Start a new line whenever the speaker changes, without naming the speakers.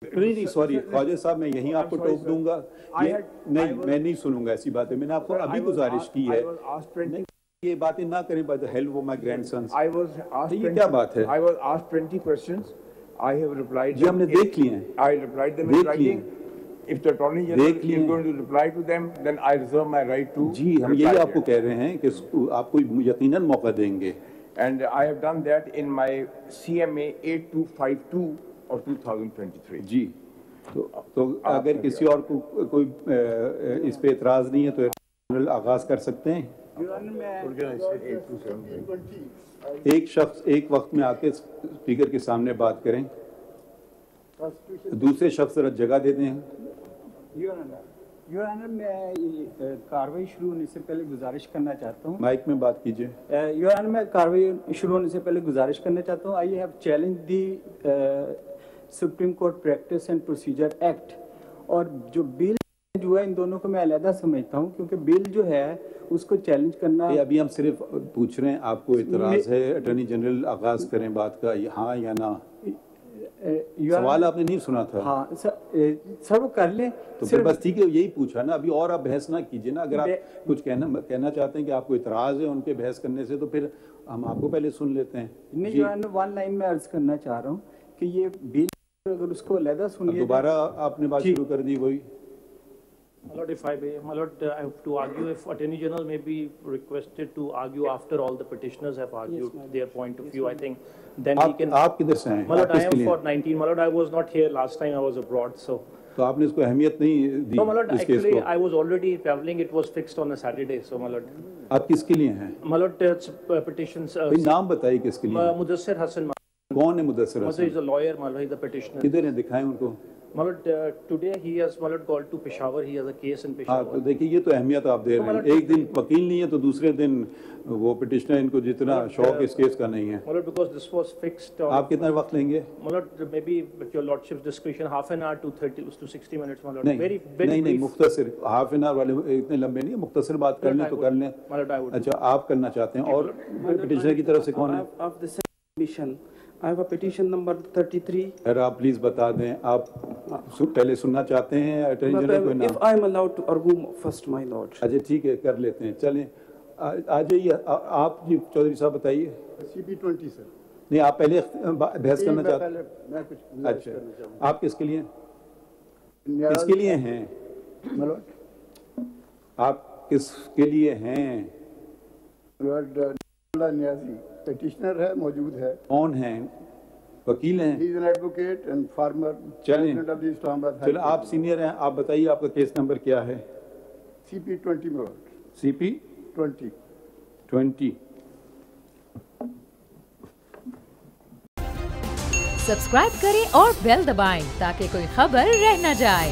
नहीं सॉरी ख्वाजा साहब, मैं यहीं आपको टोक दूंगा। नहीं, मैं नहीं सुनूंगा ऐसी बातें। मैंने आपको अभी गुजारिश की है, नहीं ये बातें ना करें by the help of my grandsons. ये क्या बात है?
I was asked 20 questions. I have replied.
जी हमने देख लिए हैं।
I replied them in writing. If the Attorney General is going to reply to them, then I reserve my right to.
जी हम यही आपको कह रहे हैं कि आपको यकीनन मौका देंगे।
And I have done that in my CMA 8252 of 2023.
जी तो अगर किसी और को कोई इस पे एतराज़ नहीं है तो जनरल आगाज कर सकते हैं। एक शख्स एक वक्त में आके स्पीकर के सामने बात करें, दूसरे शख्स जरा जगह दे दें।
योर ऑनर, मैं कार्रवाई शुरू होने से पहले गुजारिश करना चाहता हूँ।
माइक में बात कीजिए।
योर ऑनर, मैं कार्रवाई शुरू होने से पहले गुजारिश करना चाहता हूँ। I have challenge the supreme court practice and procedure act, और जो बिल जो है इन दोनों को मैं अलग समझता हूँ, क्योंकि बिल जो है उसको चैलेंज करना।
अभी हम सिर्फ पूछ रहे हैं आपको इतराज़ है, अटॉर्नी जनरल आगाज करें बात का, हाँ या ना। सवाल आपने नहीं सुना था।
हाँ सर वो कर लें
तो फिर बस ठीक है, यही पूछा ना। अभी और आप बहस ना कीजिए ना। अगर आप कुछ कहना चाहते हैं कि आपको इतराज़ है उनके बहस करने से, तो फिर हम आपको पहले सुन लेते हैं।
नहीं वन लाइन में अर्ज करना चाह रहा हूँ कि ये बिल अगर उसको अलग सुनिए।
दोबारा आपने बात शुरू कर दी वही।
My lord, if I may, my lord, I have to argue if Attorney General may be requested to argue after all the petitioners have argued their point of view. I think then he can.
आप किधर से हैं?
My lord, I am for 19. My lord, I was not here last time. I was abroad, so.
तो आपने इसको अहमियत नहीं दी?
No, my lord. Actually, I was already traveling. It was fixed on a Saturday, so my lord.
आप किसके लिए हैं?
My lord, it's petitions.
नाम बताइए किसके लिए?
Mudassir Hassan.
कौन है Mudassir Hasan?
He's a lawyer, my lord. He's a petitioner.
किधर है, दिखाएं उनको।
My lord, today he has, my lord, called to Peshawar. He has a case in Peshawar.
हाँ तो देखिए ये तो अहमियत आप दे रहे हैं। एक दिन वकील नहीं है तो दूसरे दिन वो पिटिशनर, इनको जितना शौक इस केस का नहीं है।
My lord, because this was fixed.
आप कितना वक्त लेंगे?
My lord, maybe with your lordship's discretion, half an hour to 30 to 60 minutes, my lord.
नहीं नहीं मुख्तसर, हाफ एन आवर वाले इतने लंबे नहीं है। मुख्तसर बात कर लें तो कर लें।
My lord, I would.
अच्छा आप करना चाहते हैं, और पिटिशनर की तरफ से कौन है?
Of the submission, I have a petition number 33.
अगर आप प्लीज बता दें, आप पहले सुनना चाहते हैं अटॉर्नी जनरल को?
If I am allowed to argue first, my lord.
अच्छा ठीक है, कर लेते हैं। चलें आ जाइए आप जी, चौधरी साहब बताइए।
CP20 sir.
नहीं आप पहले बहस करना चाहते हैं? अच्छा आप किसके लिए, किसके लिए हैं? आप किसके लिए हैं?
नियाजी पेटिशनर है, मौजूद है।
कौन है? वकील हैं?
He is an advocate and former president of the Islamabad High
चलो आप सीनियर हैं, आप बताइए आपका केस नंबर क्या है?
CP20 में।
CP20।
सब्सक्राइब करें और बेल दबाएं ताकि कोई खबर रह न जाए।